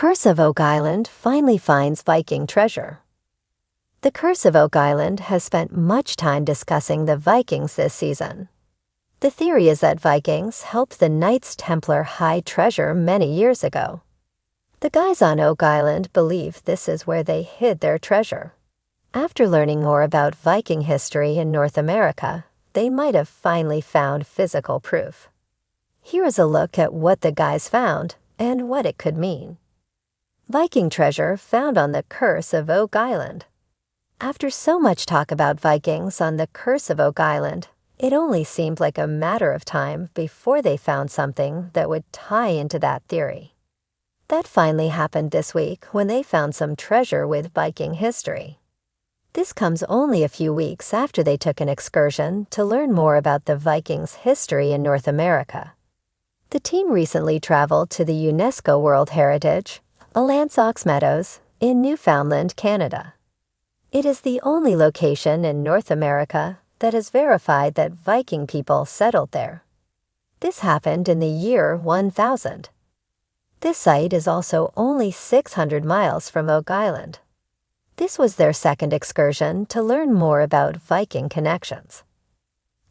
Curse of Oak Island finally finds Viking treasure. The Curse of Oak Island has spent much time discussing the Vikings this season. The theory is that Vikings helped the Knights Templar hide treasure many years ago. The guys on Oak Island believe this is where they hid their treasure. After learning more about Viking history in North America, they might have finally found physical proof. Here is a look at what the guys found and what it could mean. Viking treasure found on the Curse of Oak Island. After so much talk about Vikings on the Curse of Oak Island, it only seemed like a matter of time before they found something that would tie into that theory. That finally happened this week when they found some treasure with Viking history. This comes only a few weeks after they took an excursion to learn more about the Vikings' history in North America. The team recently traveled to the UNESCO World Heritage, Alliance Ox Meadows, in Newfoundland, Canada. It is the only location in North America that has verified that Viking people settled there. This happened in the year 1000. This site is also only 600 miles from Oak Island. This was their second excursion to learn more about Viking connections.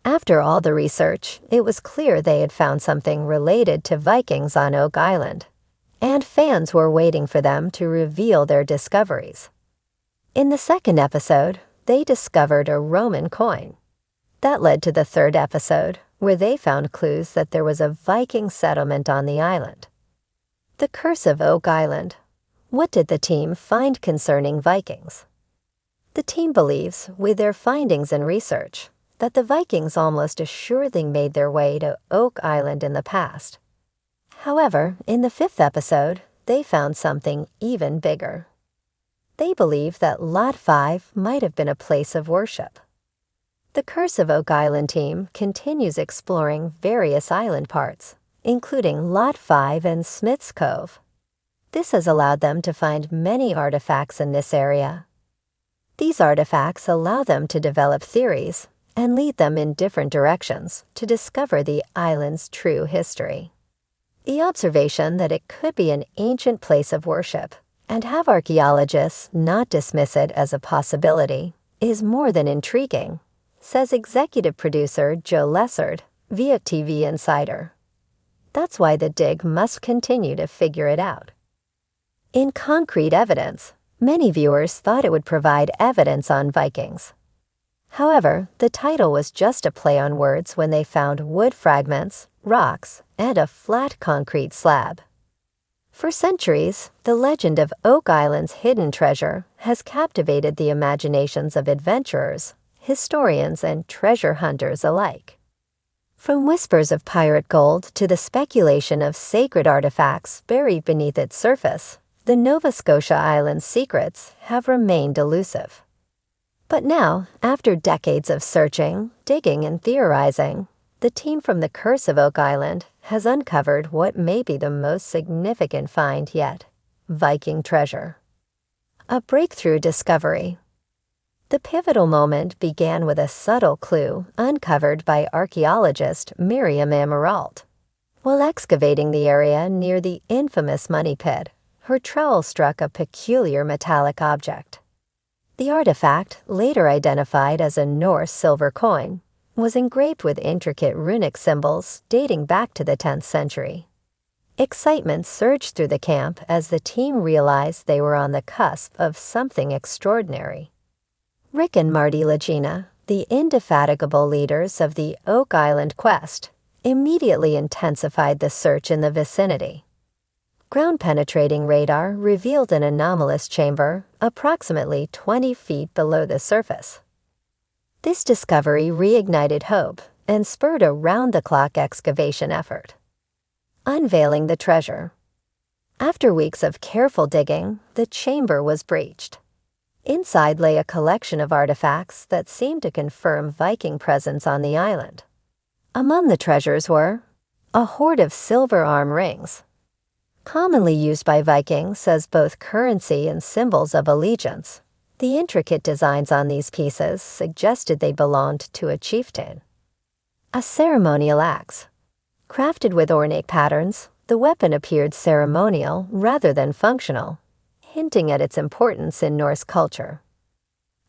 After all the research, it was clear they had found something related to Vikings on Oak Island, and fans were waiting for them to reveal their discoveries. In the second episode, they discovered a Roman coin. That led to the third episode, where they found clues that there was a Viking settlement on the island. The Curse of Oak Island. What did the team find concerning Vikings? The team believes, with their findings and research, that the Vikings almost assuredly made their way to Oak Island in the past. However, in the fifth episode, they found something even bigger. They believe that Lot 5 might have been a place of worship. The Curse of Oak Island team continues exploring various island parts, including Lot 5 and Smith's Cove. This has allowed them to find many artifacts in this area. These artifacts allow them to develop theories and lead them in different directions to discover the island's true history. The observation that it could be an ancient place of worship and have archaeologists not dismiss it as a possibility is more than intriguing, says executive producer Joe Lessard via TV Insider. That's why the dig must continue to figure it out. In concrete evidence, many viewers thought it would provide evidence on Vikings. However, the title was just a play on words when they found wood fragments, rocks, and a flat concrete slab. For centuries, the legend of Oak Island's hidden treasure has captivated the imaginations of adventurers, historians, and treasure hunters alike. From whispers of pirate gold to the speculation of sacred artifacts buried beneath its surface, the Nova Scotia Island's secrets have remained elusive. But now, after decades of searching, digging, and theorizing, the team from the Curse of Oak Island has uncovered what may be the most significant find yet: Viking treasure. A breakthrough discovery. The pivotal moment began with a subtle clue uncovered by archaeologist Miriam Amaralt. While excavating the area near the infamous Money Pit, her trowel struck a peculiar metallic object. The artifact, later identified as a Norse silver coin, was engraved with intricate runic symbols dating back to the 10th century. Excitement surged through the camp as the team realized they were on the cusp of something extraordinary. Rick and Marty Lagina, the indefatigable leaders of the Oak Island Quest, immediately intensified the search in the vicinity. Ground-penetrating radar revealed an anomalous chamber approximately 20 feet below the surface. This discovery reignited hope and spurred a round-the-clock excavation effort. Unveiling the treasure. After weeks of careful digging, the chamber was breached. Inside lay a collection of artifacts that seemed to confirm Viking presence on the island. Among the treasures were a hoard of silver arm rings, commonly used by Vikings as both currency and symbols of allegiance. The intricate designs on these pieces suggested they belonged to a chieftain. A ceremonial axe. Crafted with ornate patterns, The weapon appeared ceremonial rather than functional, hinting at its importance in Norse culture.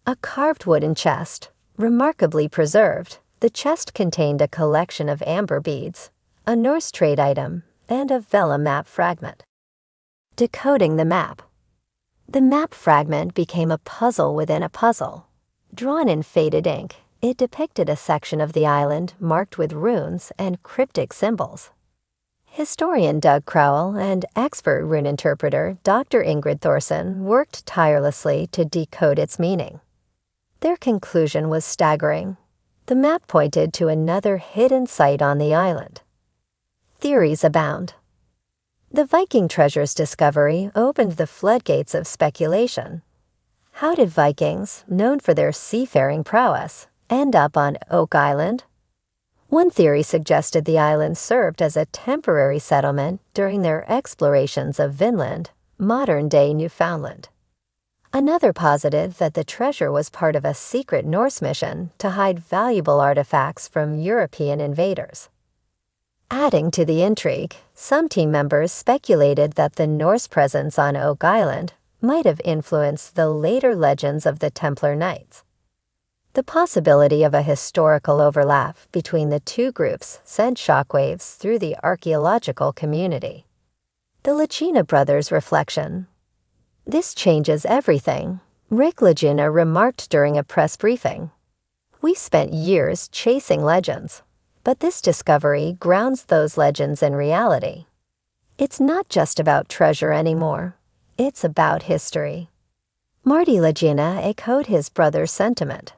A carved wooden chest, remarkably preserved, the chest contained a collection of amber beads, a Norse trade item, and a vellum map fragment. Decoding the map. The map fragment became a puzzle within a puzzle. Drawn in faded ink, it depicted a section of the island marked with runes and cryptic symbols. Historian Doug Crowell and expert rune interpreter Dr. Ingrid Thorson worked tirelessly to decode its meaning. Their conclusion was staggering. The map pointed to another hidden site on the island. Theories abound. The Viking treasure's discovery opened the floodgates of speculation. How did Vikings, known for their seafaring prowess, end up on Oak Island? One theory suggested the island served as a temporary settlement during their explorations of Vinland, modern-day Newfoundland. Another posited that the treasure was part of a secret Norse mission to hide valuable artifacts from European invaders. Adding to the intrigue, some team members speculated that the Norse presence on Oak Island might have influenced the later legends of the Templar Knights. The possibility of a historical overlap between the two groups sent shockwaves through the archaeological community. The Lacina brothers' reflection. "This changes everything," Rick Lagina remarked during a press briefing. "We spent years chasing legends, but this discovery grounds those legends in reality. It's not just about treasure anymore. It's about history." Marty Lagina echoed his brother's sentiment.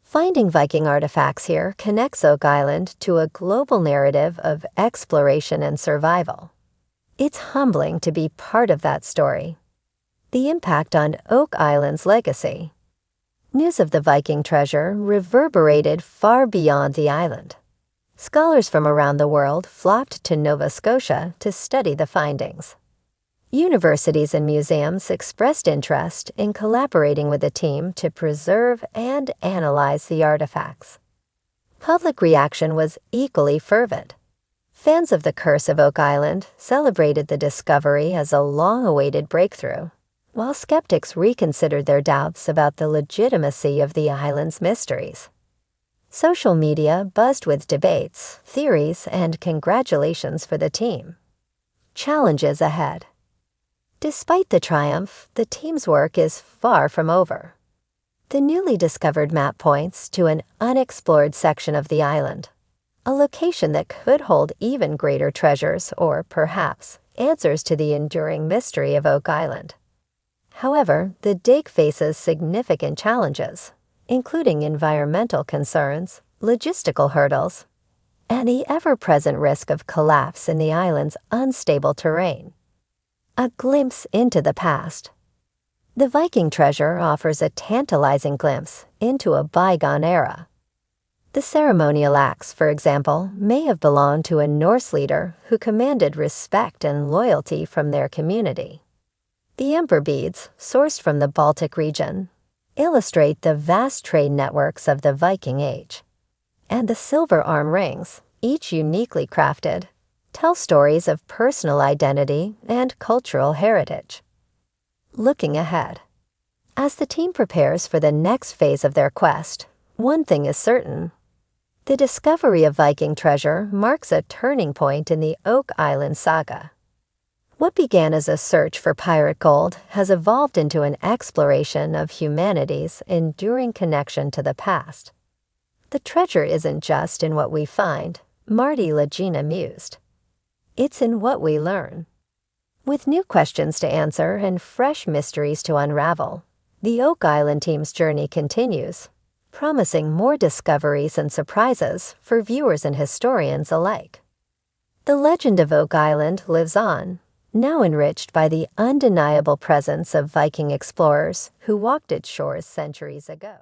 Finding Viking artifacts here connects Oak Island to a global narrative of exploration and survival. It's humbling to be part of that story. The impact on Oak Island's legacy. News of the Viking treasure reverberated far beyond the island. Scholars from around the world flocked to Nova Scotia to study the findings. Universities and museums expressed interest in collaborating with the team to preserve and analyze the artifacts. Public reaction was equally fervent. Fans of the Curse of Oak Island celebrated the discovery as a long-awaited breakthrough, while skeptics reconsidered their doubts about the legitimacy of the island's mysteries. Social media buzzed with debates, theories, and congratulations for the team. Challenges ahead. Despite the triumph, the team's work is far from over. The newly discovered map points to an unexplored section of the island, a location that could hold even greater treasures or, perhaps, answers to the enduring mystery of Oak Island. However, the dig faces significant challenges, including environmental concerns, logistical hurdles, and the ever-present risk of collapse in the island's unstable terrain. A glimpse into the past. The Viking treasure offers a tantalizing glimpse into a bygone era. The ceremonial axe, for example, may have belonged to a Norse leader who commanded respect and loyalty from their community. The amber beads, sourced from the Baltic region, illustrate the vast trade networks of the Viking Age. And the silver arm rings, each uniquely crafted, tell stories of personal identity and cultural heritage. Looking ahead. As the team prepares for the next phase of their quest, one thing is certain. The discovery of Viking treasure marks a turning point in the Oak Island saga. What began as a search for pirate gold has evolved into an exploration of humanity's enduring connection to the past. The treasure isn't just in what we find, Marty Lagina mused. It's in what we learn. With new questions to answer and fresh mysteries to unravel, the Oak Island team's journey continues, promising more discoveries and surprises for viewers and historians alike. The legend of Oak Island lives on, now enriched by the undeniable presence of Viking explorers who walked its shores centuries ago.